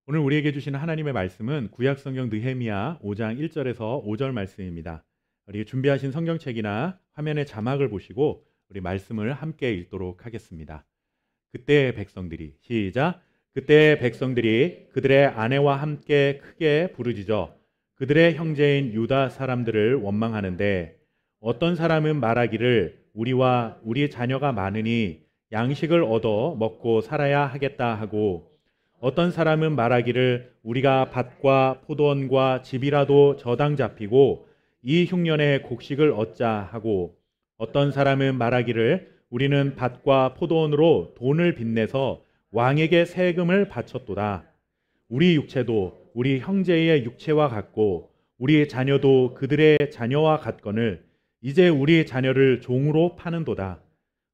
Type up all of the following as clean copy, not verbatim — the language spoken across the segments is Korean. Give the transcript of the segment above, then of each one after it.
오늘 우리에게 주시는 하나님의 말씀은 구약성경 느헤미야 5장 1절에서 5절 말씀입니다. 우리 준비하신 성경책이나 화면의 자막을 보시고 우리 말씀을 함께 읽도록 하겠습니다. 그때 백성들이 시작. 그때 백성들이 그들의 아내와 함께 크게 부르짖어 그들의 형제인 유다 사람들을 원망하는데 어떤 사람은 말하기를 우리와 우리 자녀가 많으니 양식을 얻어 먹고 살아야 하겠다 하고 어떤 사람은 말하기를 우리가 밭과 포도원과 집이라도 저당 잡히고 이 흉년에 곡식을 얻자 하고 어떤 사람은 말하기를 우리는 밭과 포도원으로 돈을 빚내서 왕에게 세금을 바쳤도다. 우리 육체도 우리 형제의 육체와 같고 우리 자녀도 그들의 자녀와 같거늘 이제 우리 자녀를 종으로 파는도다.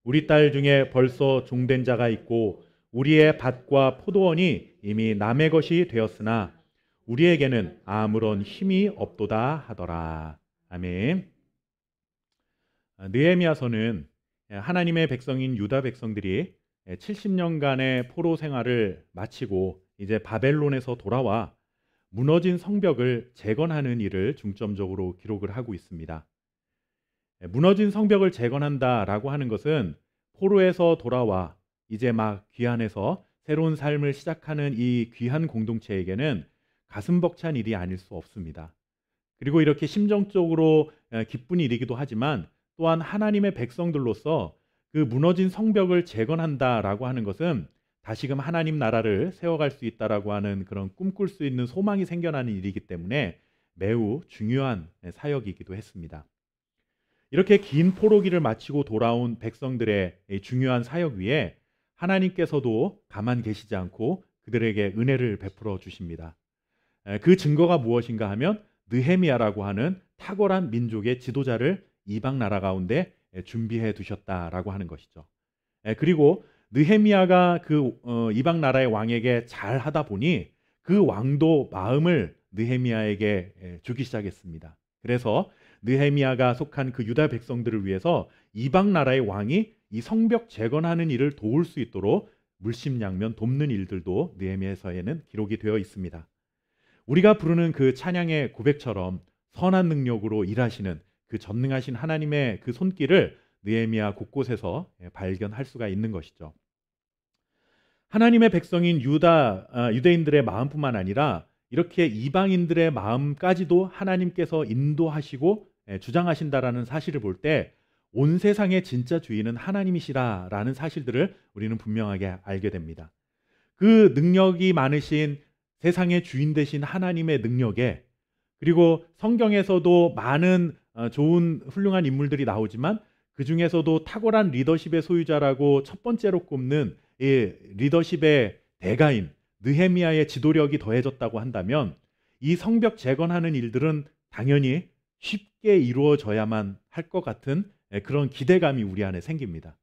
우리 딸 중에 벌써 종된 자가 있고 우리의 밭과 포도원이 이미 남의 것이 되었으나 우리에게는 아무런 힘이 없도다 하더라. 아멘. 느헤미야서는 하나님의 백성인 유다 백성들이 70년간의 포로 생활을 마치고 이제 바벨론에서 돌아와 무너진 성벽을 재건하는 일을 중점적으로 기록을 하고 있습니다. 무너진 성벽을 재건한다라고 하는 것은 포로에서 돌아와 이제 막 귀환해서 새로운 삶을 시작하는 이 귀한 공동체에게는 가슴 벅찬 일이 아닐 수 없습니다. 그리고 이렇게 심정적으로 기쁜 일이기도 하지만 또한 하나님의 백성들로서 그 무너진 성벽을 재건한다라고 하는 것은 다시금 하나님 나라를 세워갈 수 있다라고 하는 그런 꿈꿀 수 있는 소망이 생겨나는 일이기 때문에 매우 중요한 사역이기도 했습니다. 이렇게 긴 포로기를 마치고 돌아온 백성들의 중요한 사역 위에 하나님께서도 가만 계시지 않고 그들에게 은혜를 베풀어 주십니다. 그 증거가 무엇인가 하면 느헤미야라고 하는 탁월한 민족의 지도자를 이방 나라 가운데 준비해 두셨다라고 하는 것이죠. 그리고 느헤미야가 그 이방 나라의 왕에게 잘 하다 보니 그 왕도 마음을 느헤미야에게 주기 시작했습니다. 그래서 느헤미야가 속한 그 유다 백성들을 위해서 이방 나라의 왕이 이 성벽 재건하는 일을 도울 수 있도록 물심양면 돕는 일들도 느헤미야서에는 기록이 되어 있습니다. 우리가 부르는 그 찬양의 고백처럼 선한 능력으로 일하시는 그 전능하신 하나님의 그 손길을 느헤미야 곳곳에서 발견할 수가 있는 것이죠. 하나님의 백성인 유대인들의 마음뿐만 아니라 이렇게 이방인들의 마음까지도 하나님께서 인도하시고 주장하신다라는 사실을 볼 때 온 세상의 진짜 주인은 하나님이시라라는 사실들을 우리는 분명하게 알게 됩니다. 그 능력이 많으신 세상의 주인 되신 하나님의 능력에 그리고 성경에서도 많은 좋은 훌륭한 인물들이 나오지만 그 중에서도 탁월한 리더십의 소유자라고 첫 번째로 꼽는 이 리더십의 대가인 느헤미야의 지도력이 더해졌다고 한다면 이 성벽 재건하는 일들은 당연히 쉽게 이루어져야만 할 것 같은 그런 기대감이 우리 안에 생깁니다.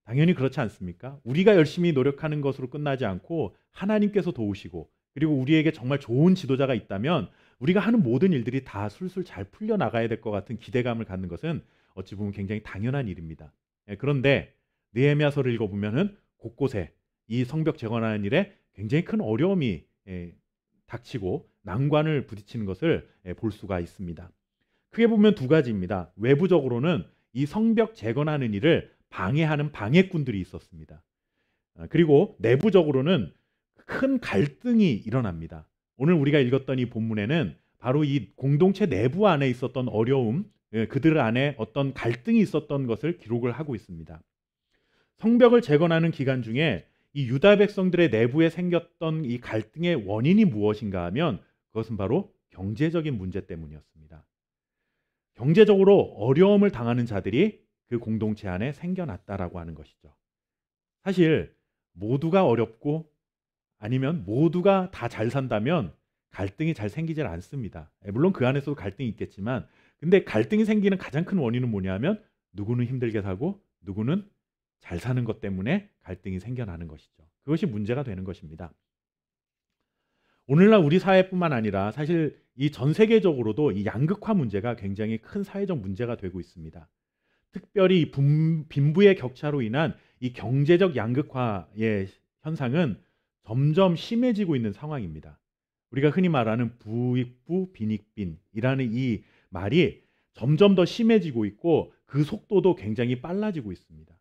당연히 그렇지 않습니까? 우리가 열심히 노력하는 것으로 끝나지 않고 하나님께서 도우시고 그리고 우리에게 정말 좋은 지도자가 있다면 우리가 하는 모든 일들이 다 술술 잘 풀려나가야 될 것 같은 기대감을 갖는 것은 어찌 보면 굉장히 당연한 일입니다. 그런데 느헤미야서를 읽어보면은 곳곳에 이 성벽 재건하는 일에 굉장히 큰 어려움이 닥치고 난관을 부딪히는 것을 볼 수가 있습니다. 크게 보면 두 가지입니다. 외부적으로는 이 성벽 재건하는 일을 방해하는 방해꾼들이 있었습니다. 그리고 내부적으로는 큰 갈등이 일어납니다. 오늘 우리가 읽었던 이 본문에는 바로 이 공동체 내부 안에 있었던 어려움, 그들 안에 어떤 갈등이 있었던 것을 기록을 하고 있습니다. 성벽을 재건하는 기간 중에 이 유다 백성들의 내부에 생겼던 이 갈등의 원인이 무엇인가 하면 그것은 바로 경제적인 문제 때문이었습니다. 경제적으로 어려움을 당하는 자들이 그 공동체 안에 생겨났다라고 하는 것이죠. 사실 모두가 어렵고 아니면 모두가 다 잘 산다면 갈등이 잘 생기질 않습니다. 물론 그 안에서도 갈등이 있겠지만 근데 갈등이 생기는 가장 큰 원인은 뭐냐면 누구는 힘들게 살고 누구는 잘 사는 것 때문에 갈등이 생겨나는 것이죠. 그것이 문제가 되는 것입니다. 오늘날 우리 사회뿐만 아니라 사실 이 전 세계적으로도 이 양극화 문제가 굉장히 큰 사회적 문제가 되고 있습니다. 특별히 빈부의 격차로 인한 이 경제적 양극화의 현상은 점점 심해지고 있는 상황입니다. 우리가 흔히 말하는 부익부 빈익빈이라는 이 말이 점점 더 심해지고 있고 그 속도도 굉장히 빨라지고 있습니다.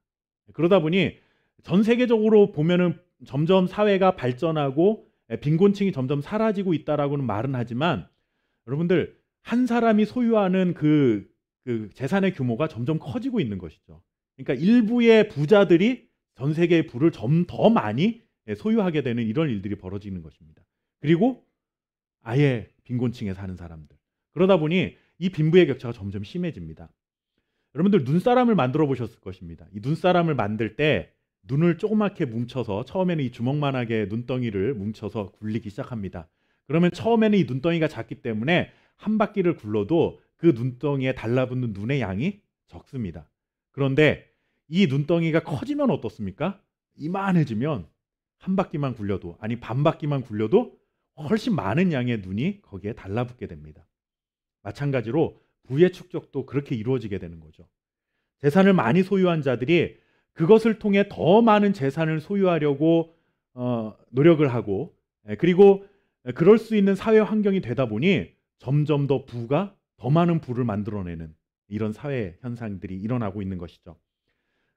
그러다 보니 전 세계적으로 보면은 점점 사회가 발전하고 빈곤층이 점점 사라지고 있다라고는 말은 하지만 여러분들 한 사람이 소유하는 그 재산의 규모가 점점 커지고 있는 것이죠. 그러니까 일부의 부자들이 전 세계의 부를 좀 더 많이 소유하게 되는 이런 일들이 벌어지는 것입니다. 그리고 아예 빈곤층에 사는 사람들. 그러다 보니 이 빈부의 격차가 점점 심해집니다. 여러분들 눈사람을 만들어 보셨을 것입니다. 이 눈사람을 만들 때 눈을 조그맣게 뭉쳐서 처음에는 이 주먹만하게 눈덩이를 뭉쳐서 굴리기 시작합니다. 그러면 처음에는 이 눈덩이가 작기 때문에 한 바퀴를 굴러도 그 눈덩이에 달라붙는 눈의 양이 적습니다. 그런데 이 눈덩이가 커지면 어떻습니까? 이만해지면 한 바퀴만 굴려도, 아니 반 바퀴만 굴려도 훨씬 많은 양의 눈이 거기에 달라붙게 됩니다. 마찬가지로 부의 축적도 그렇게 이루어지게 되는 거죠. 재산을 많이 소유한 자들이 그것을 통해 더 많은 재산을 소유하려고 노력을 하고, 그리고 그럴 수 있는 사회 환경이 되다 보니 점점 더 부가 더 많은 부를 만들어내는 이런 사회 현상들이 일어나고 있는 것이죠.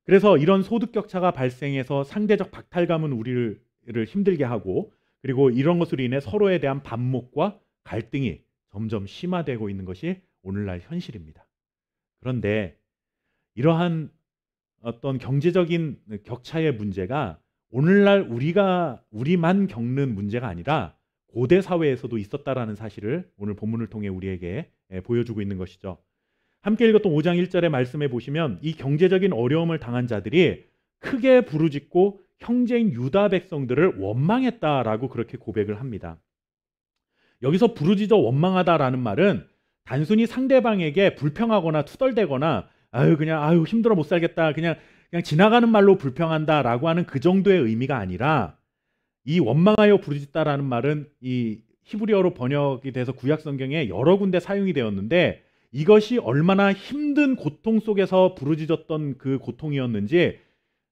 그래서 이런 소득 격차가 발생해서 상대적 박탈감은 우리를 힘들게 하고, 그리고 이런 것으로 인해 서로에 대한 반목과 갈등이 점점 심화되고 있는 것이 오늘날 현실입니다. 그런데 이러한 어떤 경제적인 격차의 문제가 오늘날 우리만 겪는 문제가 아니라 고대 사회에서도 있었다라는 사실을 오늘 본문을 통해 우리에게 보여주고 있는 것이죠. 함께 읽었던 5장 1절의 말씀에 보시면 이 경제적인 어려움을 당한 자들이 크게 부르짖고 형제인 유다 백성들을 원망했다라고 그렇게 고백을 합니다. 여기서 부르짖어 원망하다라는 말은 단순히 상대방에게 불평하거나 투덜대거나 그냥 힘들어 못 살겠다 그냥 지나가는 말로 불평한다라고 하는 그 정도의 의미가 아니라, 이 원망하여 부르짖다라는 말은 이 히브리어로 번역이 돼서 구약 성경에 여러 군데 사용이 되었는데, 이것이 얼마나 힘든 고통 속에서 부르짖었던 그 고통이었는지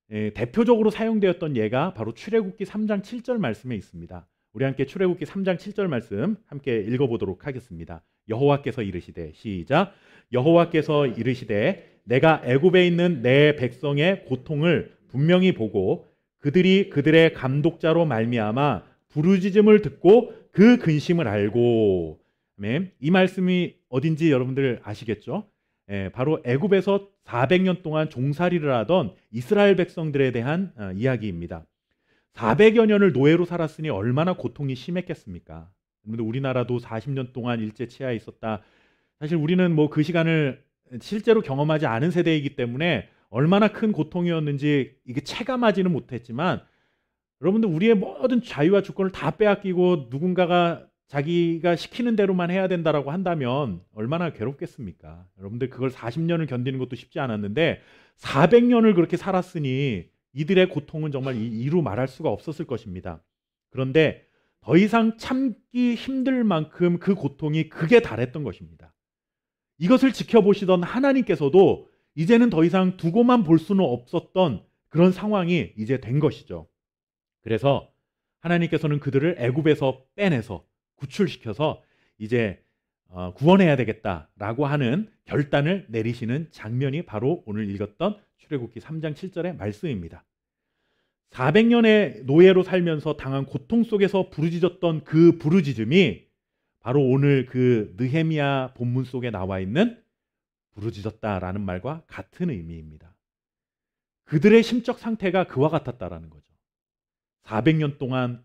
대표적으로 사용되었던 예가 바로 출애굽기 3장 7절 말씀에 있습니다. 우리 함께 출애굽기 3장 7절 말씀 함께 읽어보도록 하겠습니다. 여호와께서 이르시되, 시작. 여호와께서 이르시되 내가 애굽에 있는 내 백성의 고통을 분명히 보고 그들이 그들의 감독자로 말미암아 부르짖음을 듣고 그 근심을 알고. 아멘. 이 말씀이 어딘지 여러분들 아시겠죠? 바로 애굽에서 400년 동안 종살이를 하던 이스라엘 백성들에 대한 이야기입니다. 400여 년을 노예로 살았으니 얼마나 고통이 심했겠습니까? 우리나라도 40년 동안 일제 치하에 있었다. 사실 우리는 뭐 그 시간을 실제로 경험하지 않은 세대이기 때문에 얼마나 큰 고통이었는지 이게 체감하지는 못했지만, 여러분들 우리의 모든 자유와 주권을 다 빼앗기고 누군가가 자기가 시키는 대로만 해야 된다라고 한다면 얼마나 괴롭겠습니까? 여러분들 그걸 40년을 견디는 것도 쉽지 않았는데 400년을 그렇게 살았으니 이들의 고통은 정말 이루 말할 수가 없었을 것입니다. 그런데 더 이상 참기 힘들 만큼 그 고통이 극에 달했던 것입니다. 이것을 지켜보시던 하나님께서도 이제는 더 이상 두고만 볼 수는 없었던 그런 상황이 이제 된 것이죠. 그래서 하나님께서는 그들을 애굽에서 빼내서 구출시켜서 이제 구원해야 되겠다라고 하는 결단을 내리시는 장면이 바로 오늘 읽었던 출애굽기 3장 7절의 말씀입니다. 400년의 노예로 살면서 당한 고통 속에서 부르짖었던 그 부르짖음이 바로 오늘 그 느헤미야 본문 속에 나와 있는 부르짖었다라는 말과 같은 의미입니다. 그들의 심적 상태가 그와 같았다라는 거죠. 400년 동안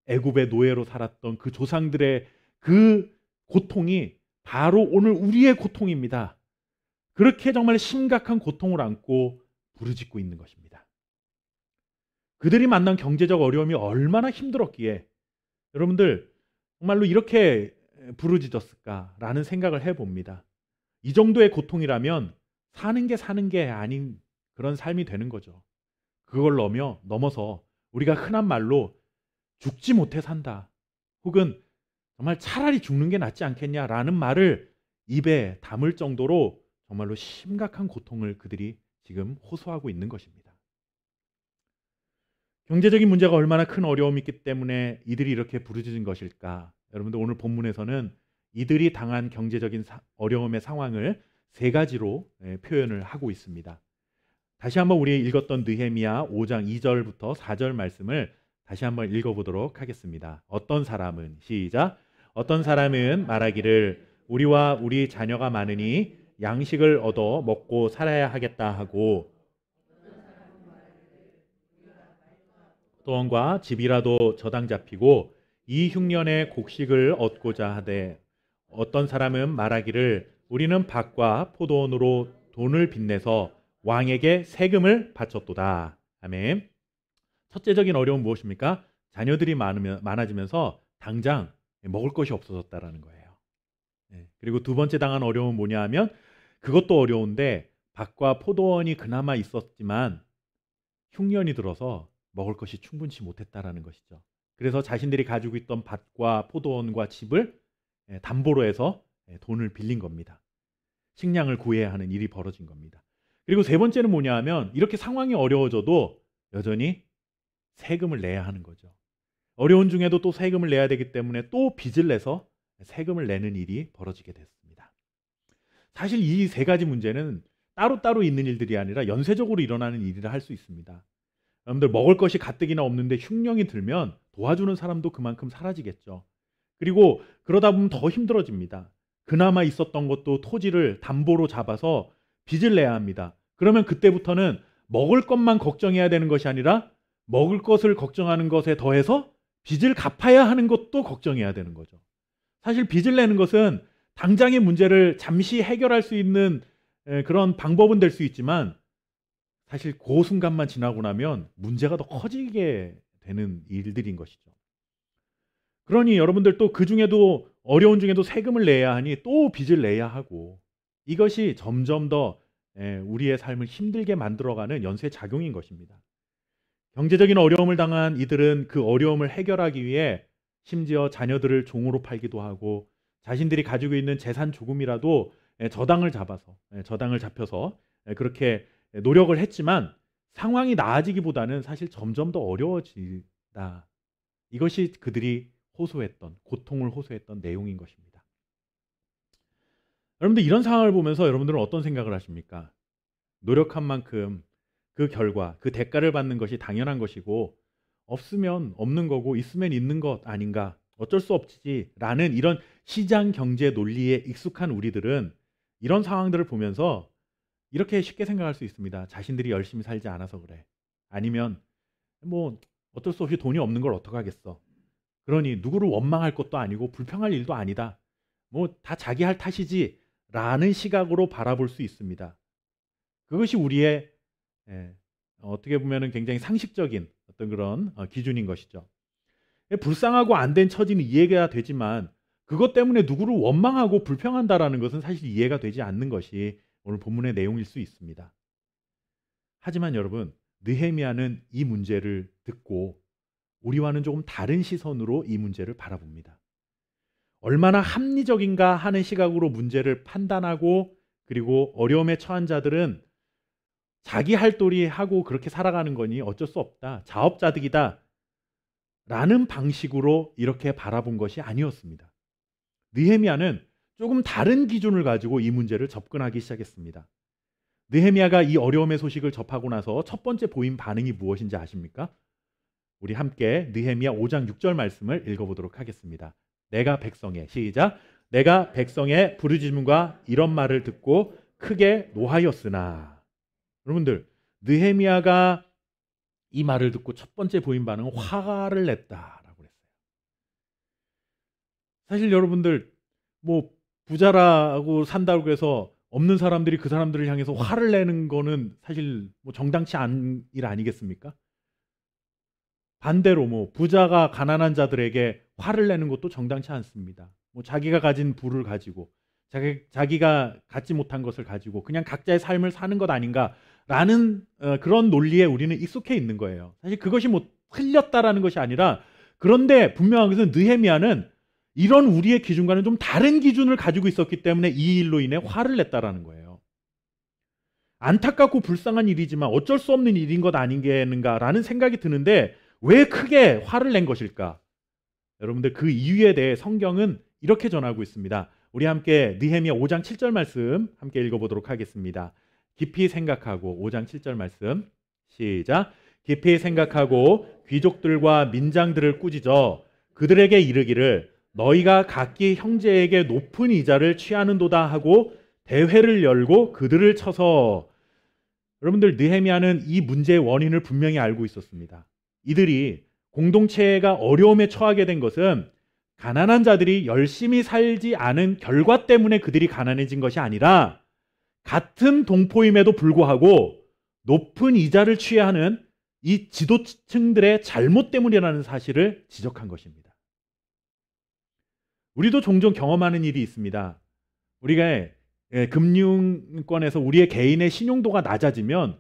애굽의 노예로 살았던 그 조상들의 그 고통이 바로 오늘 우리의 고통입니다. 그렇게 정말 심각한 고통을 안고 부르짖고 있는 것입니다. 그들이 만난 경제적 어려움이 얼마나 힘들었기에 여러분들 정말로 이렇게 부르짖었을까라는 생각을 해봅니다. 이 정도의 고통이라면 사는 게 아닌 그런 삶이 되는 거죠. 그걸 넘어서 우리가 흔한 말로 죽지 못해 산다, 혹은 정말 차라리 죽는 게 낫지 않겠냐라는 말을 입에 담을 정도로 정말로 심각한 고통을 그들이 지금 호소하고 있는 것입니다. 경제적인 문제가 얼마나 큰 어려움이 있기 때문에 이들이 이렇게 부르짖은 것일까? 여러분들 오늘 본문에서는 이들이 당한 경제적인 어려움의 상황을 세 가지로 표현을 하고 있습니다. 다시 한번 우리 읽었던 느헤미야 5장 2절부터 4절 말씀을 다시 한번 읽어보도록 하겠습니다. 어떤 사람은 시작. 어떤 사람은 말하기를 우리와 우리 자녀가 많으니 양식을 얻어 먹고 살아야 하겠다 하고 또한과 집이라도 저당 잡히고 이 흉년에 곡식을 얻고자 하되 어떤 사람은 말하기를 우리는 밭과 포도원으로 돈을 빚내서 왕에게 세금을 바쳤도다. 아멘. 첫째적인 어려움은 무엇입니까? 자녀들이 많아지면서 당장 먹을 것이 없어졌다라는 거예요. 그리고 두 번째 당한 어려움은 뭐냐 하면 그것도 어려운데 밭과 포도원이 그나마 있었지만 흉년이 들어서 먹을 것이 충분치 못했다라는 것이죠. 그래서 자신들이 가지고 있던 밭과 포도원과 집을 담보로 해서 돈을 빌린 겁니다. 식량을 구해야 하는 일이 벌어진 겁니다. 그리고 세 번째는 뭐냐 하면 이렇게 상황이 어려워져도 여전히 세금을 내야 하는 거죠. 어려운 중에도 또 세금을 내야 되기 때문에 또 빚을 내서 세금을 내는 일이 벌어지게 됐습니다. 사실 이 세 가지 문제는 따로따로 있는 일들이 아니라 연쇄적으로 일어나는 일이라 할 수 있습니다. 여러분들 먹을 것이 가뜩이나 없는데 흉년이 들면 도와주는 사람도 그만큼 사라지겠죠. 그리고 그러다 보면 더 힘들어집니다. 그나마 있었던 것도 토지를 담보로 잡아서 빚을 내야 합니다. 그러면 그때부터는 먹을 것만 걱정해야 되는 것이 아니라 먹을 것을 걱정하는 것에 더해서 빚을 갚아야 하는 것도 걱정해야 되는 거죠. 사실 빚을 내는 것은 당장의 문제를 잠시 해결할 수 있는 그런 방법은 될 수 있지만 사실 그 순간만 지나고 나면 문제가 더 커지게 되는 일들인 것이죠. 그러니 여러분들 또 그 중에도 어려운 중에도 세금을 내야 하니 또 빚을 내야 하고 이것이 점점 더 우리의 삶을 힘들게 만들어가는 연쇄작용인 것입니다. 경제적인 어려움을 당한 이들은 그 어려움을 해결하기 위해 심지어 자녀들을 종으로 팔기도 하고 자신들이 가지고 있는 재산 조금이라도 저당을 잡혀서 그렇게 노력을 했지만 상황이 나아지기보다는 사실 점점 더 어려워지다. 이것이 그들이 고통을 호소했던 내용인 것입니다. 여러분들 이런 상황을 보면서 여러분들은 어떤 생각을 하십니까? 노력한 만큼 그 결과, 그 대가를 받는 것이 당연한 것이고 없으면 없는 거고 있으면 있는 것 아닌가, 어쩔 수 없지 라는 이런 시장 경제 논리에 익숙한 우리들은 이런 상황들을 보면서 이렇게 쉽게 생각할 수 있습니다. 자신들이 열심히 살지 않아서 그래. 아니면 뭐 어쩔 수 없이 돈이 없는 걸 어떡하겠어. 그러니 누구를 원망할 것도 아니고 불평할 일도 아니다. 뭐 다 자기 할 탓이지 라는 시각으로 바라볼 수 있습니다. 그것이 우리의 어떻게 보면 굉장히 상식적인 어떤 그런 기준인 것이죠. 불쌍하고 안 된 처지는 이해가 되지만 그것 때문에 누구를 원망하고 불평한다라는 것은 사실 이해가 되지 않는 것이 오늘 본문의 내용일 수 있습니다. 하지만 여러분, 느헤미야는 이 문제를 듣고 우리와는 조금 다른 시선으로 이 문제를 바라봅니다. 얼마나 합리적인가 하는 시각으로 문제를 판단하고 그리고 어려움에 처한 자들은 자기 할 도리 하고 그렇게 살아가는 거니 어쩔 수 없다. 자업자득이다. 라는 방식으로 이렇게 바라본 것이 아니었습니다. 느헤미야는 조금 다른 기준을 가지고 이 문제를 접근하기 시작했습니다. 느헤미야가 이 어려움의 소식을 접하고 나서 첫 번째 보인 반응이 무엇인지 아십니까? 우리 함께 느헤미야 5장 6절 말씀을 읽어보도록 하겠습니다. 내가 백성의 시작. 내가 백성의 부르짖음과 이런 말을 듣고 크게 노하였으나. 여러분들, 느헤미야가 이 말을 듣고 첫 번째 보인 반응은 화를 냈다라고 했어요. 사실 여러분들 뭐 부자라고 산다고 해서 없는 사람들이 그 사람들을 향해서 화를 내는 거는 사실 뭐 정당치 않은 일 아니겠습니까? 반대로 뭐 부자가 가난한 자들에게 화를 내는 것도 정당치 않습니다. 뭐 자기가 가진 부를 가지고 자기가 갖지 못한 것을 가지고 그냥 각자의 삶을 사는 것 아닌가라는 그런 논리에 우리는 익숙해 있는 거예요. 사실 그것이 뭐 틀렸다라는 것이 아니라 그런데 분명한 것은 느헤미야는 이런 우리의 기준과는 좀 다른 기준을 가지고 있었기 때문에 이 일로 인해 화를 냈다라는 거예요. 안타깝고 불쌍한 일이지만 어쩔 수 없는 일인 것 아닌가라는 생각이 드는데 왜 크게 화를 낸 것일까? 여러분들 그 이유에 대해 성경은 이렇게 전하고 있습니다. 우리 함께 느헤미야 5장 7절 말씀 함께 읽어보도록 하겠습니다. 깊이 생각하고 5장 7절 말씀 시작. 깊이 생각하고 귀족들과 민장들을 꾸짖어 그들에게 이르기를 너희가 각기 형제에게 높은 이자를 취하는도다 하고 대회를 열고 그들을 쳐서. 여러분들 느헤미야는 이 문제의 원인을 분명히 알고 있었습니다. 이들이 공동체가 어려움에 처하게 된 것은 가난한 자들이 열심히 살지 않은 결과 때문에 그들이 가난해진 것이 아니라 같은 동포임에도 불구하고 높은 이자를 취하는 이 지도층들의 잘못 때문이라는 사실을 지적한 것입니다. 우리도 종종 경험하는 일이 있습니다. 우리가 금융권에서 우리의 개인의 신용도가 낮아지면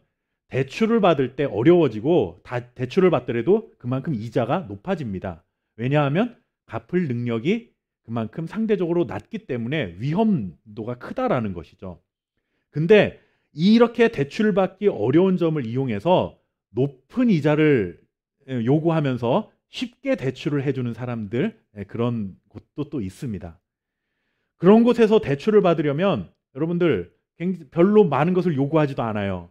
대출을 받을 때 어려워지고 대출을 받더라도 그만큼 이자가 높아집니다. 왜냐하면 갚을 능력이 그만큼 상대적으로 낮기 때문에 위험도가 크다라는 것이죠. 근데 이렇게 대출을 받기 어려운 점을 이용해서 높은 이자를 요구하면서 쉽게 대출을 해주는 사람들, 그런 곳도 또 있습니다. 그런 곳에서 대출을 받으려면 여러분들 별로 많은 것을 요구하지도 않아요.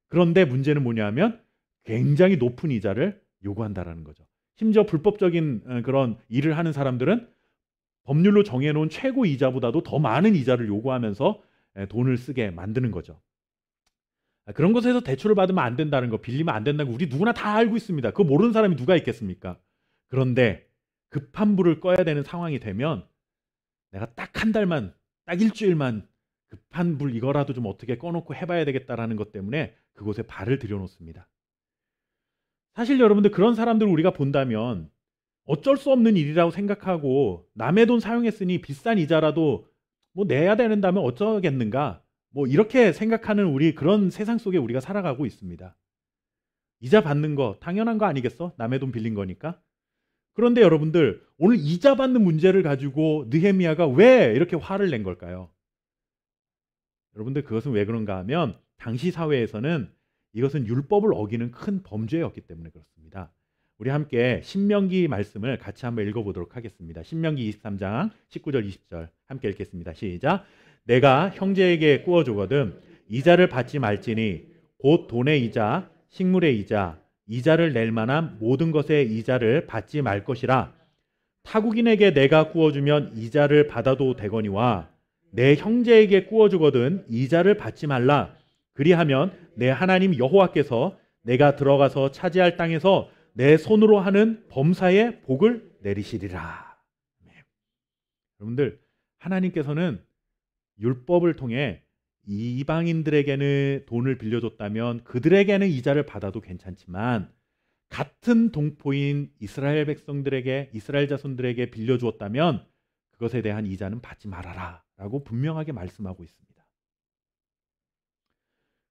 그런데 문제는 뭐냐면 굉장히 높은 이자를 요구한다라는 거죠. 심지어 불법적인 그런 일을 하는 사람들은 법률로 정해놓은 최고 이자보다도 더 많은 이자를 요구하면서 돈을 쓰게 만드는 거죠. 그런 곳에서 대출을 받으면 안 된다는 거, 빌리면 안 된다는 거 우리 누구나 다 알고 있습니다. 그거 모르는 사람이 누가 있겠습니까? 그런데 급한 불을 꺼야 되는 상황이 되면 내가 딱 한 달만, 딱 일주일만 급한 불 이거라도 좀 어떻게 꺼놓고 해봐야 되겠다라는 것 때문에 그곳에 발을 들여놓습니다. 사실 여러분들 그런 사람들을 우리가 본다면 어쩔 수 없는 일이라고 생각하고 남의 돈 사용했으니 비싼 이자라도 뭐 내야 된다면 어쩌겠는가, 뭐 이렇게 생각하는 우리 그런 세상 속에 우리가 살아가고 있습니다. 이자 받는 거 당연한 거 아니겠어? 남의 돈 빌린 거니까. 그런데 여러분들 오늘 이자 받는 문제를 가지고 느헤미야가 왜 이렇게 화를 낸 걸까요? 여러분들 그것은 왜 그런가 하면 당시 사회에서는 이것은 율법을 어기는 큰 범죄였기 때문에 그렇습니다. 우리 함께 신명기 말씀을 같이 한번 읽어보도록 하겠습니다. 신명기 23장 19절 20절 함께 읽겠습니다. 시작. 내가 형제에게 꾸어주거든 이자를 받지 말지니 곧 돈의 이자, 식물의 이자, 이자를 낼 만한 모든 것의 이자를 받지 말 것이라. 타국인에게 내가 꾸어주면 이자를 받아도 되거니와 내 형제에게 꾸어주거든 이자를 받지 말라. 그리하면 내 하나님 여호와께서 내가 들어가서 차지할 땅에서 내 손으로 하는 범사에 복을 내리시리라. 여러분들 하나님께서는 율법을 통해 이방인들에게는 돈을 빌려줬다면 그들에게는 이자를 받아도 괜찮지만 같은 동포인 이스라엘 백성들에게, 이스라엘 자손들에게 빌려주었다면 그것에 대한 이자는 받지 말아라 라고 분명하게 말씀하고 있습니다.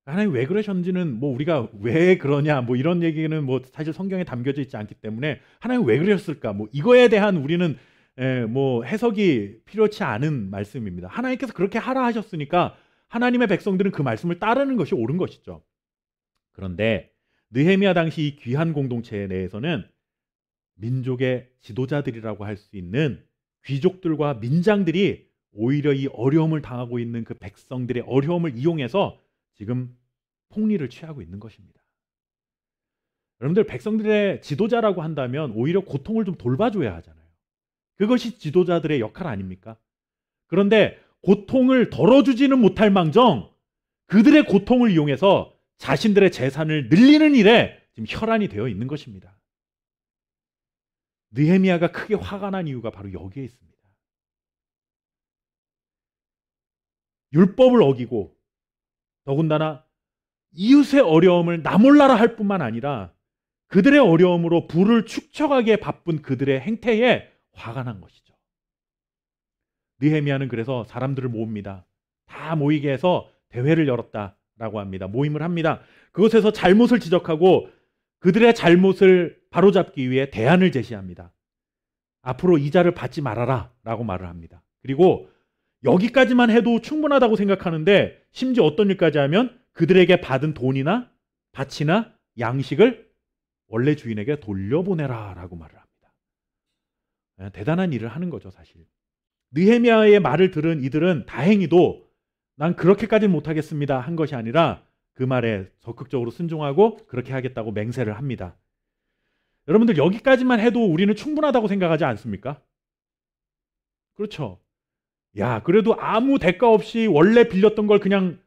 하나님 왜 그러셨는지는 뭐 우리가 왜 그러냐 뭐 이런 얘기는 뭐 사실 성경에 담겨져 있지 않기 때문에 하나님 왜 그러셨을까 뭐 이거에 대한 우리는 뭐 해석이 필요치 않은 말씀입니다. 하나님께서 그렇게 하라 하셨으니까 하나님의 백성들은 그 말씀을 따르는 것이 옳은 것이죠. 그런데 느헤미야 당시 이 귀한 공동체 내에서는 민족의 지도자들이라고 할 수 있는 귀족들과 민장들이 오히려 이 어려움을 당하고 있는 그 백성들의 어려움을 이용해서 지금 폭리를 취하고 있는 것입니다. 여러분들 백성들의 지도자라고 한다면 오히려 고통을 좀 돌봐줘야 하잖아요. 그것이 지도자들의 역할 아닙니까? 그런데 고통을 덜어주지는 못할 망정 그들의 고통을 이용해서 자신들의 재산을 늘리는 일에 지금 혈안이 되어 있는 것입니다. 느헤미야가 크게 화가 난 이유가 바로 여기에 있습니다. 율법을 어기고 더군다나 이웃의 어려움을 나 몰라라 할 뿐만 아니라 그들의 어려움으로 부를 축적하기에 바쁜 그들의 행태에 화가 난 것이죠. 느헤미야는 그래서 사람들을 모읍니다. 다 모이게 해서 대회를 열었다라고 합니다. 모임을 합니다. 그곳에서 잘못을 지적하고 그들의 잘못을 바로잡기 위해 대안을 제시합니다. 앞으로 이자를 받지 말아라 라고 말을 합니다. 그리고 여기까지만 해도 충분하다고 생각하는데 심지어 어떤 일까지 하면 그들에게 받은 돈이나 밭이나 양식을 원래 주인에게 돌려보내라 라고 말을 합니다. 대단한 일을 하는 거죠, 사실. 느헤미야의 말을 들은 이들은 다행히도 난 그렇게까지는 못하겠습니다 한 것이 아니라 그 말에 적극적으로 순종하고 그렇게 하겠다고 맹세를 합니다. 여러분들 여기까지만 해도 우리는 충분하다고 생각하지 않습니까? 그렇죠. 야, 그래도 아무 대가 없이 원래 빌렸던 걸 그냥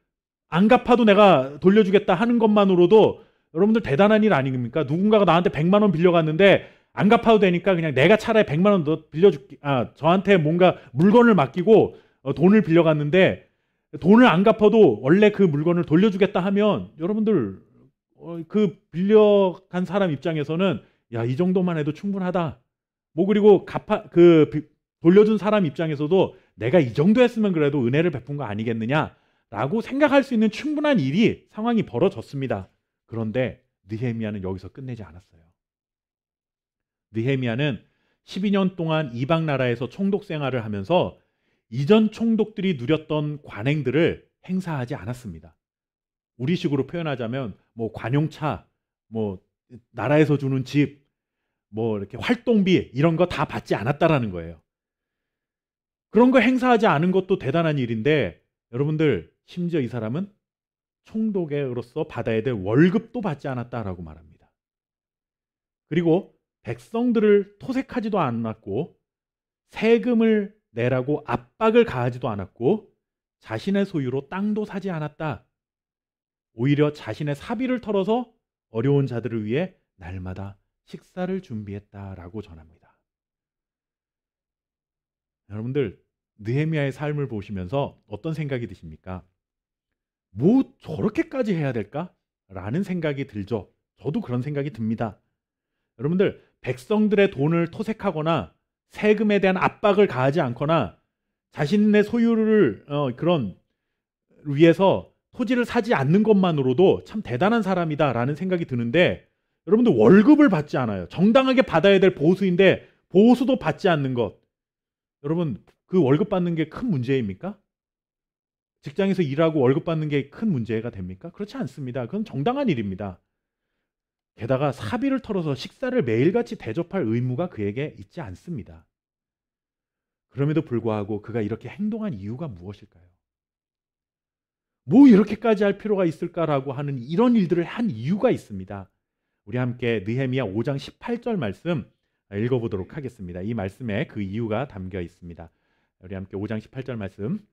안 갚아도 내가 돌려주겠다 하는 것만으로도 여러분들 대단한 일 아닙니까? 누군가가 나한테 100만 원 빌려갔는데 안 갚아도 되니까 그냥 내가 차라리 100만 원 더 빌려줄게. 저한테 뭔가 물건을 맡기고 돈을 빌려갔는데 돈을 안 갚아도 원래 그 물건을 돌려주겠다 하면 여러분들 그 빌려간 사람 입장에서는 야, 이 정도만 해도 충분하다. 뭐 그리고 돌려준 사람 입장에서도 내가 이 정도 했으면 그래도 은혜를 베푼 거 아니겠느냐라고 생각할 수 있는 충분한 상황이 벌어졌습니다. 그런데 느헤미야는 여기서 끝내지 않았어요. 느헤미야는 12년 동안 이방 나라에서 총독 생활을 하면서 이전 총독들이 누렸던 관행들을 행사하지 않았습니다. 우리식으로 표현하자면 뭐 관용차, 뭐 나라에서 주는 집, 뭐 이렇게 활동비 이런 거 다 받지 않았다라는 거예요. 그런 거 행사하지 않은 것도 대단한 일인데 여러분들 심지어 이 사람은 총독으로서 받아야 될 월급도 받지 않았다라고 말합니다. 그리고 백성들을 토색하지도 않았고 세금을 내라고 압박을 가하지도 않았고 자신의 소유로 땅도 사지 않았다. 오히려 자신의 사비를 털어서 어려운 자들을 위해 날마다 식사를 준비했다라고 전합니다. 여러분들 느헤미야의 삶을 보시면서 어떤 생각이 드십니까? 뭐 저렇게까지 해야 될까? 라는 생각이 들죠. 저도 그런 생각이 듭니다. 여러분들 백성들의 돈을 토색하거나 세금에 대한 압박을 가하지 않거나 자신의 소유를 위해서 토지를 사지 않는 것만으로도 참 대단한 사람이다라는 생각이 드는데 여러분들 월급을 받지 않아요. 정당하게 받아야 될 보수인데 보수도 받지 않는 것. 여러분 그 월급 받는 게 큰 문제입니까? 직장에서 일하고 월급 받는 게 큰 문제가 됩니까? 그렇지 않습니다. 그건 정당한 일입니다. 게다가 사비를 털어서 식사를 매일같이 대접할 의무가 그에게 있지 않습니다. 그럼에도 불구하고 그가 이렇게 행동한 이유가 무엇일까요? 뭐 이렇게까지 할 필요가 있을까라고 하는 이런 일들을 한 이유가 있습니다. 우리 함께 느헤미야 5장 18절 말씀 읽어보도록 하겠습니다. 이 말씀에 그 이유가 담겨 있습니다. 우리 함께 5장 18절 말씀.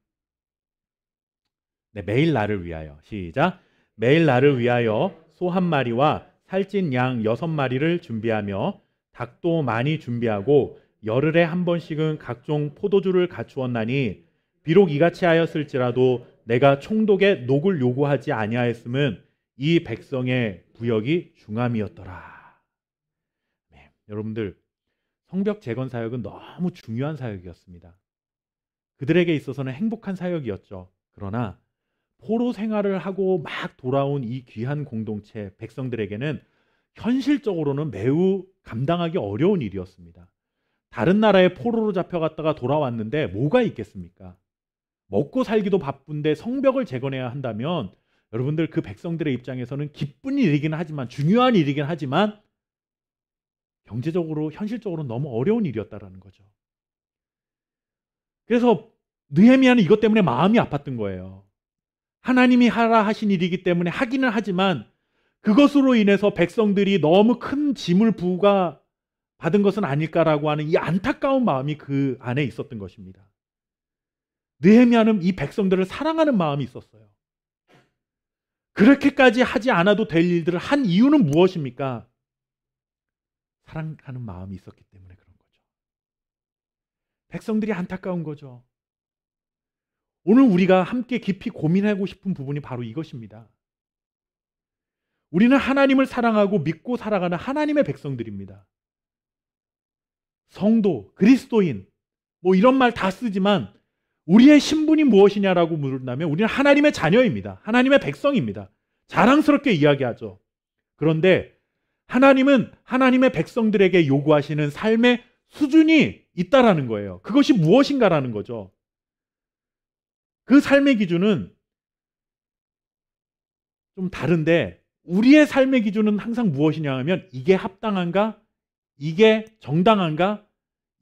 네, 매일 나를 위하여. 시작. 매일 나를 위하여 소 한 마리와 살찐 양 6마리를 준비하며 닭도 많이 준비하고 열흘에 한 번씩은 각종 포도주를 갖추었나니 비록 이같이 하였을지라도 내가 총독의 녹을 요구하지 아니하였음은 이 백성의 부역이 중함이었더라. 네, 여러분들 성벽 재건 사역은 너무 중요한 사역이었습니다. 그들에게 있어서는 행복한 사역이었죠. 그러나 포로 생활을 하고 막 돌아온 이 귀한 공동체 백성들에게는 현실적으로는 매우 감당하기 어려운 일이었습니다. 다른 나라에 포로로 잡혀갔다가 돌아왔는데 뭐가 있겠습니까? 먹고 살기도 바쁜데 성벽을 재건해야 한다면 여러분들 그 백성들의 입장에서는 기쁜 일이긴 하지만 중요한 일이긴 하지만 경제적으로 현실적으로 너무 어려운 일이었다라는 거죠. 그래서 느헤미야는 이것 때문에 마음이 아팠던 거예요. 하나님이 하라 하신 일이기 때문에 하기는 하지만 그것으로 인해서 백성들이 너무 큰 짐을 부가 받은 것은 아닐까라고 하는 이 안타까운 마음이 그 안에 있었던 것입니다. 느헤미야는 이 백성들을 사랑하는 마음이 있었어요. 그렇게까지 하지 않아도 될 일들을 한 이유는 무엇입니까? 사랑하는 마음이 있었기 때문에 그런 거죠. 백성들이 안타까운 거죠. 오늘 우리가 함께 깊이 고민하고 싶은 부분이 바로 이것입니다. 우리는 하나님을 사랑하고 믿고 살아가는 하나님의 백성들입니다. 성도, 그리스도인, 뭐 이런 말 다 쓰지만 우리의 신분이 무엇이냐라고 물은다면 우리는 하나님의 자녀입니다. 하나님의 백성입니다. 자랑스럽게 이야기하죠. 그런데 하나님은 하나님의 백성들에게 요구하시는 삶의 수준이 있다라는 거예요. 그것이 무엇인가라는 거죠. 그 삶의 기준은 좀 다른데 우리의 삶의 기준은 항상 무엇이냐 하면 이게 합당한가? 이게 정당한가?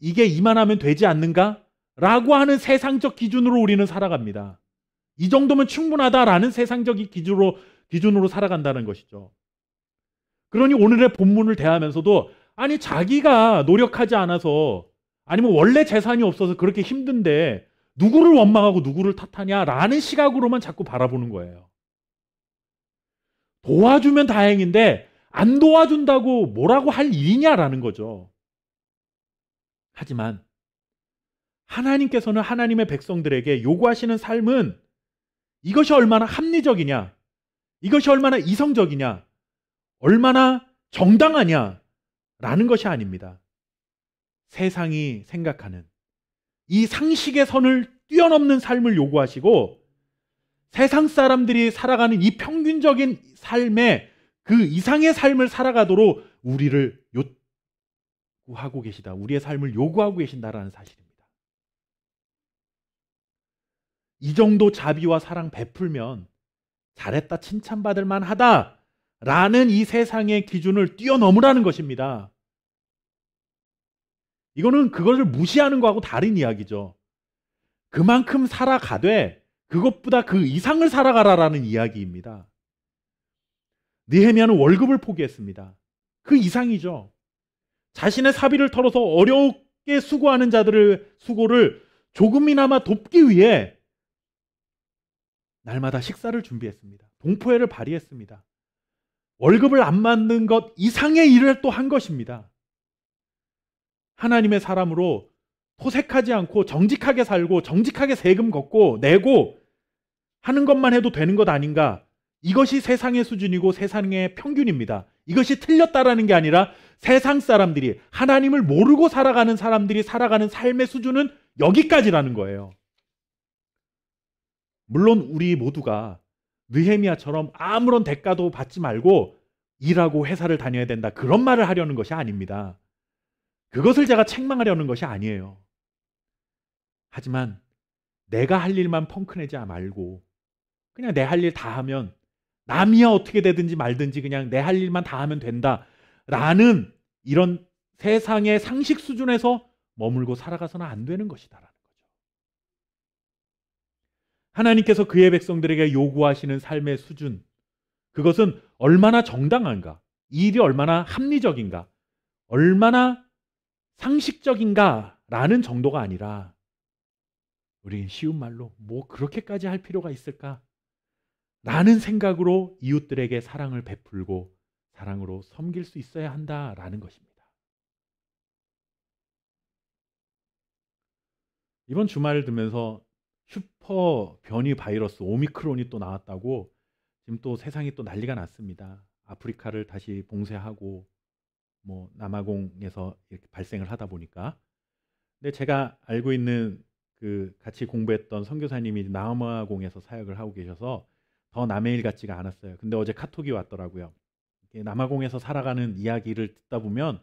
이게 이만하면 되지 않는가? 라고 하는 세상적 기준으로 우리는 살아갑니다. 이 정도면 충분하다라는 세상적인 기준으로 살아간다는 것이죠. 그러니 오늘의 본문을 대하면서도 아니 자기가 노력하지 않아서 아니면 원래 재산이 없어서 그렇게 힘든데 누구를 원망하고 누구를 탓하냐라는 시각으로만 자꾸 바라보는 거예요. 도와주면 다행인데 안 도와준다고 뭐라고 할 일이냐라는 거죠. 하지만 하나님께서는 하나님의 백성들에게 요구하시는 삶은 이것이 얼마나 합리적이냐, 이것이 얼마나 이성적이냐, 얼마나 정당하냐 라는 것이 아닙니다. 세상이 생각하는 이 상식의 선을 뛰어넘는 삶을 요구하시고 세상 사람들이 살아가는 이 평균적인 삶의 그 이상의 삶을 살아가도록 우리를 요구하고 계시다. 우리의 삶을 요구하고 계신다라는 사실입니다. 이 정도 자비와 사랑 베풀면 잘했다 칭찬받을 만하다라는 이 세상의 기준을 뛰어넘으라는 것입니다. 이거는 그것을 무시하는 거하고 다른 이야기죠. 그만큼 살아가되 그것보다 그 이상을 살아가라라는 이야기입니다. 느헤미야는 월급을 포기했습니다. 그 이상이죠. 자신의 사비를 털어서 어렵게 수고하는 자들의 수고를 조금이나마 돕기 위해 날마다 식사를 준비했습니다. 동포애를 발휘했습니다. 월급을 안 받는 것 이상의 일을 또 한 것입니다. 하나님의 사람으로 토색하지 않고 정직하게 살고 정직하게 세금 걷고 내고 하는 것만 해도 되는 것 아닌가? 이것이 세상의 수준이고 세상의 평균입니다. 이것이 틀렸다라는 게 아니라 세상 사람들이 하나님을 모르고 살아가는 사람들이 살아가는 삶의 수준은 여기까지라는 거예요. 물론 우리 모두가 느헤미야처럼 아무런 대가도 받지 말고 일하고 회사를 다녀야 된다. 그런 말을 하려는 것이 아닙니다. 그것을 제가 책망하려는 것이 아니에요. 하지만 내가 할 일만 펑크내지 말고 그냥 내 할 일 다 하면 남이야 어떻게 되든지 말든지 그냥 내 할 일만 다 하면 된다라는 이런 세상의 상식 수준에서 머물고 살아가서는 안 되는 것이다라는 거죠. 하나님께서 그의 백성들에게 요구하시는 삶의 수준, 그것은 얼마나 정당한가, 이 일이 얼마나 합리적인가, 얼마나 상식적인가라는 정도가 아니라 우리 쉬운 말로 뭐 그렇게까지 할 필요가 있을까? 라는 생각으로 이웃들에게 사랑을 베풀고 사랑으로 섬길 수 있어야 한다라는 것입니다. 이번 주말을 들면서 슈퍼 변이 바이러스 오미크론이 또 나왔다고 지금 또 세상이 또 난리가 났습니다. 아프리카를 다시 봉쇄하고 뭐 남아공에서 이렇게 발생을 하다 보니까. 근데 제가 알고 있는 그 같이 공부했던 선교사님이 남아공에서 사역을 하고 계셔서 더 남의 일 같지가 않았어요. 근데 어제 카톡이 왔더라고요. 남아공에서 살아가는 이야기를 듣다 보면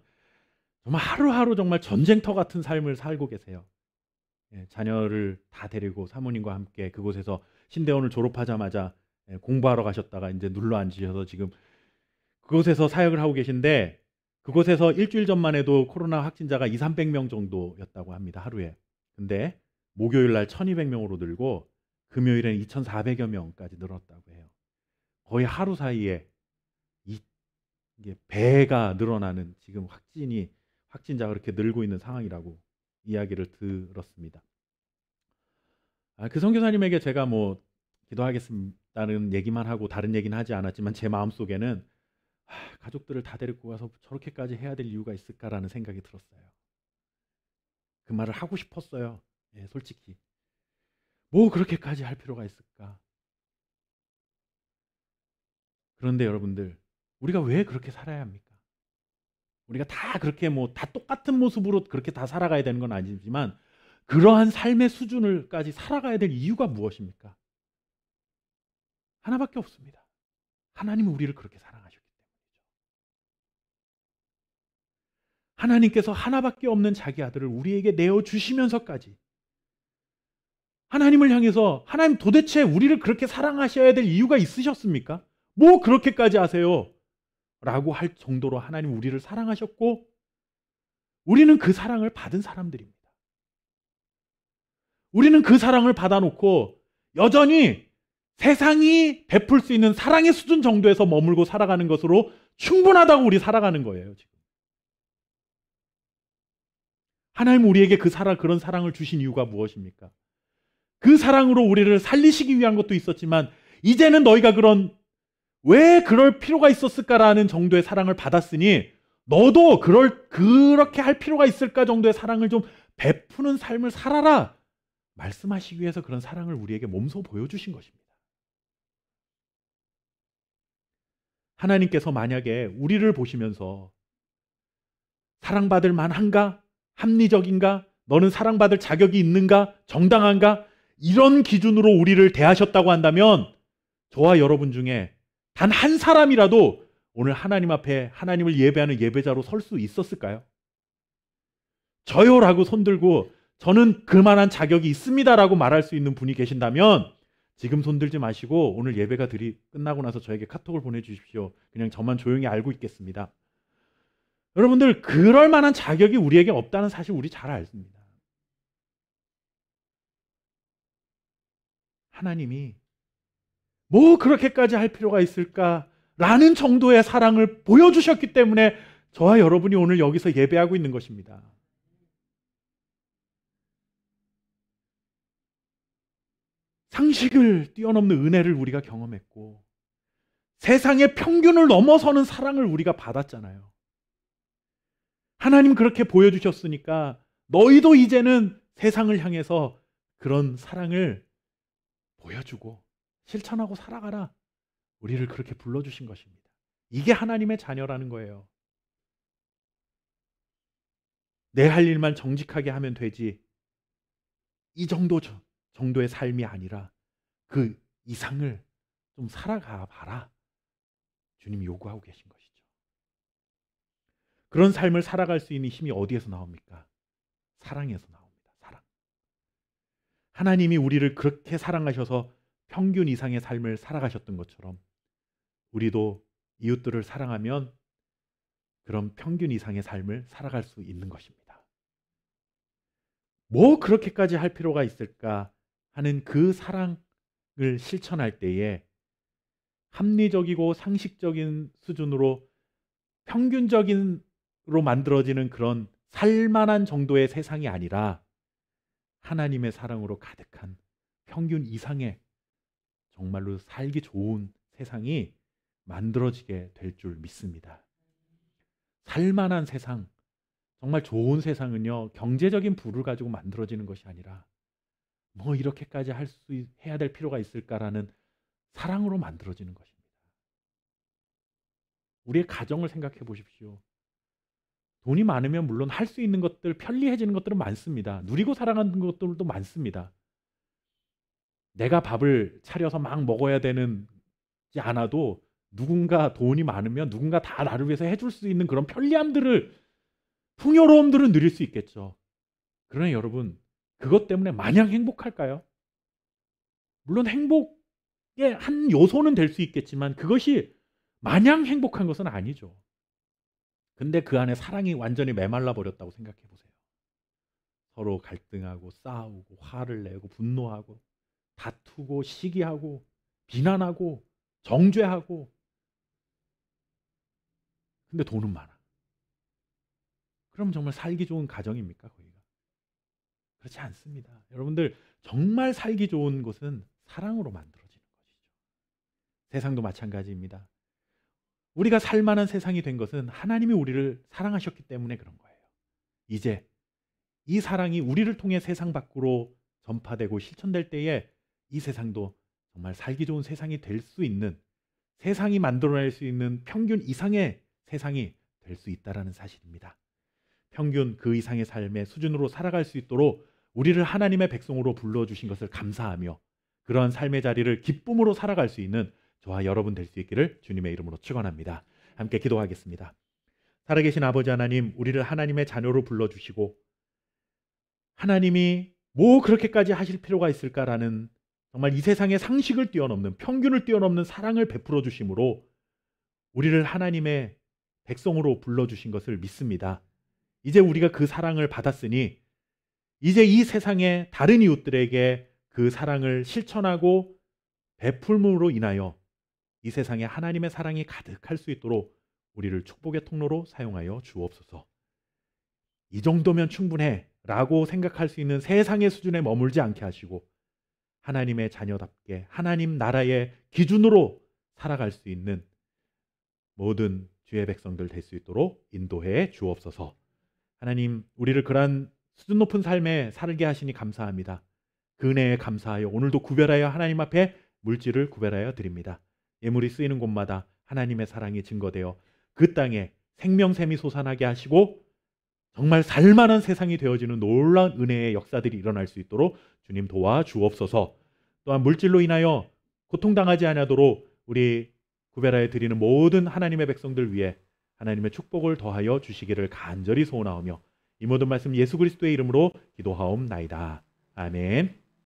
정말 하루하루 정말 전쟁터 같은 삶을 살고 계세요. 자녀를 다 데리고 사모님과 함께 그곳에서 신대원을 졸업하자마자 공부하러 가셨다가 이제 눌러 앉으셔서 지금 그곳에서 사역을 하고 계신데 그곳에서 일주일 전만 해도 코로나 확진자가 200~300명 정도였다고 합니다. 하루에. 근데 목요일 날 1200명으로 늘고 금요일에는 2400여 명까지 늘었다고 해요. 거의 하루 사이에 이게 배가 늘어나는 지금 확진자가 그렇게 늘고 있는 상황이라고 이야기를 들었습니다. 그 선교사님에게 제가 뭐 기도하겠습니다는 얘기만 하고 다른 얘기는 하지 않았지만 제 마음속에는 가족들을 다 데리고 가서 저렇게까지 해야 될 이유가 있을까라는 생각이 들었어요. 그 말을 하고 싶었어요. 솔직히. 뭐 그렇게까지 할 필요가 있을까? 그런데 여러분들, 우리가 왜 그렇게 살아야 합니까? 우리가 다 그렇게 뭐 다 똑같은 모습으로 그렇게 다 살아가야 되는 건 아니지만 그러한 삶의 수준을까지 살아가야 될 이유가 무엇입니까? 하나밖에 없습니다. 하나님은 우리를 그렇게 사랑하셨기 때문이죠. 하나님께서 하나밖에 없는 자기 아들을 우리에게 내어주시면서까지 하나님을 향해서 하나님 도대체 우리를 그렇게 사랑하셔야 될 이유가 있으셨습니까? 뭐 그렇게까지 하세요? 라고 할 정도로 하나님 우리를 사랑하셨고 우리는 그 사랑을 받은 사람들입니다. 우리는 그 사랑을 받아놓고 여전히 세상이 베풀 수 있는 사랑의 수준 정도에서 머물고 살아가는 것으로 충분하다고 우리 살아가는 거예요, 지금. 하나님 우리에게 그런 사랑을 주신 이유가 무엇입니까? 그 사랑으로 우리를 살리시기 위한 것도 있었지만 이제는 너희가 왜 그럴 필요가 있었을까라는 정도의 사랑을 받았으니 너도 그렇게 할 필요가 있을까 정도의 사랑을 좀 베푸는 삶을 살아라 말씀하시기 위해서 그런 사랑을 우리에게 몸소 보여주신 것입니다. 하나님께서 만약에 우리를 보시면서 사랑받을 만한가? 합리적인가? 너는 사랑받을 자격이 있는가? 정당한가? 이런 기준으로 우리를 대하셨다고 한다면 저와 여러분 중에 단 한 사람이라도 오늘 하나님 앞에 하나님을 예배하는 예배자로 설 수 있었을까요? 저요라고 손들고 저는 그만한 자격이 있습니다라고 말할 수 있는 분이 계신다면 지금 손들지 마시고 오늘 예배가 끝나고 나서 저에게 카톡을 보내주십시오. 그냥 저만 조용히 알고 있겠습니다. 여러분들 그럴 만한 자격이 우리에게 없다는 사실 우리 잘 알습니다. 하나님이 뭐 그렇게까지 할 필요가 있을까라는 정도의 사랑을 보여주셨기 때문에 저와 여러분이 오늘 여기서 예배하고 있는 것입니다. 상식을 뛰어넘는 은혜를 우리가 경험했고 세상의 평균을 넘어서는 사랑을 우리가 받았잖아요. 하나님 그렇게 보여주셨으니까 너희도 이제는 세상을 향해서 그런 사랑을 보여주고 실천하고 살아가라. 우리를 그렇게 불러주신 것입니다. 이게 하나님의 자녀라는 거예요. 내 할 일만 정직하게 하면 되지. 이 정도의 삶이 아니라 그 이상을 좀 살아가 봐라. 주님이 요구하고 계신 것이죠. 그런 삶을 살아갈 수 있는 힘이 어디에서 나옵니까? 사랑에서 나옵니다. 사랑. 하나님이 우리를 그렇게 사랑하셔서 평균 이상의 삶을 살아가셨던 것처럼 우리도 이웃들을 사랑하면 그런 평균 이상의 삶을 살아갈 수 있는 것입니다. 뭐 그렇게까지 할 필요가 있을까 하는 그 사랑을 실천할 때에 합리적이고 상식적인 수준으로 평균적으로 만들어지는 그런 살만한 정도의 세상이 아니라 하나님의 사랑으로 가득한 평균 이상의 정말로 살기 좋은 세상이 만들어지게 될 줄 믿습니다. 살만한 세상, 정말 좋은 세상은요, 경제적인 부를 가지고 만들어지는 것이 아니라 뭐 이렇게까지 해야 될 필요가 있을까라는 사랑으로 만들어지는 것입니다. 우리의 가정을 생각해 보십시오. 돈이 많으면 물론 할 수 있는 것들, 편리해지는 것들은 많습니다. 누리고 살아가는 것들도 많습니다. 내가 밥을 차려서 막 먹어야 되는지 않아도 누군가 돈이 많으면 누군가 다 나를 위해서 해줄 수 있는 그런 풍요로움들을 누릴 수 있겠죠. 그러나 여러분, 그것 때문에 마냥 행복할까요? 물론 행복의 한 요소는 될 수 있겠지만 그것이 마냥 행복한 것은 아니죠. 근데 그 안에 사랑이 완전히 메말라 버렸다고 생각해 보세요. 서로 갈등하고 싸우고 화를 내고 분노하고 다투고 시기하고 비난하고 정죄하고 근데 돈은 많아. 그럼 정말 살기 좋은 가정입니까? 거기가? 그렇지 않습니다. 여러분들 정말 살기 좋은 곳은 사랑으로 만들어지는 것이죠. 세상도 마찬가지입니다. 우리가 살만한 세상이 된 것은 하나님이 우리를 사랑하셨기 때문에 그런 거예요. 이제 이 사랑이 우리를 통해 세상 밖으로 전파되고 실천될 때에 이 세상도 정말 살기 좋은 세상이 될 수 있는, 세상이 만들어낼 수 있는 평균 이상의 세상이 될 수 있다는 사실입니다. 평균 그 이상의 삶의 수준으로 살아갈 수 있도록 우리를 하나님의 백성으로 불러주신 것을 감사하며 그러한 삶의 자리를 기쁨으로 살아갈 수 있는 저와 여러분 될 수 있기를 주님의 이름으로 축원합니다. 함께 기도하겠습니다. 살아계신 아버지 하나님, 우리를 하나님의 자녀로 불러주시고 하나님이 뭐 그렇게까지 하실 필요가 있을까라는 정말 이 세상의 상식을 뛰어넘는, 평균을 뛰어넘는 사랑을 베풀어 주심으로 우리를 하나님의 백성으로 불러주신 것을 믿습니다. 이제 우리가 그 사랑을 받았으니 이제 이 세상의 다른 이웃들에게 그 사랑을 실천하고 베풀므로 인하여 이 세상에 하나님의 사랑이 가득할 수 있도록 우리를 축복의 통로로 사용하여 주옵소서. 이 정도면 충분해 라고 생각할 수 있는 세상의 수준에 머물지 않게 하시고 하나님의 자녀답게 하나님 나라의 기준으로 살아갈 수 있는 모든 주의 백성들 될 수 있도록 인도해 주옵소서. 하나님, 우리를 그러한 수준 높은 삶에 살게 하시니 감사합니다. 그 은혜에 감사하여 오늘도 구별하여 하나님 앞에 물질을 구별하여 드립니다. 예물이 쓰이는 곳마다 하나님의 사랑이 증거되어 그 땅에 생명샘이 솟아나게 하시고 정말 살만한 세상이 되어지는 놀라운 은혜의 역사들이 일어날 수 있도록 주님 도와주옵소서. 또한 물질로 인하여 고통당하지 않도록 우리 구별하여 드리는 모든 하나님의 백성들 위해 하나님의 축복을 더하여 주시기를 간절히 소원하오며 이 모든 말씀 예수 그리스도의 이름으로 기도하옵나이다. 아멘.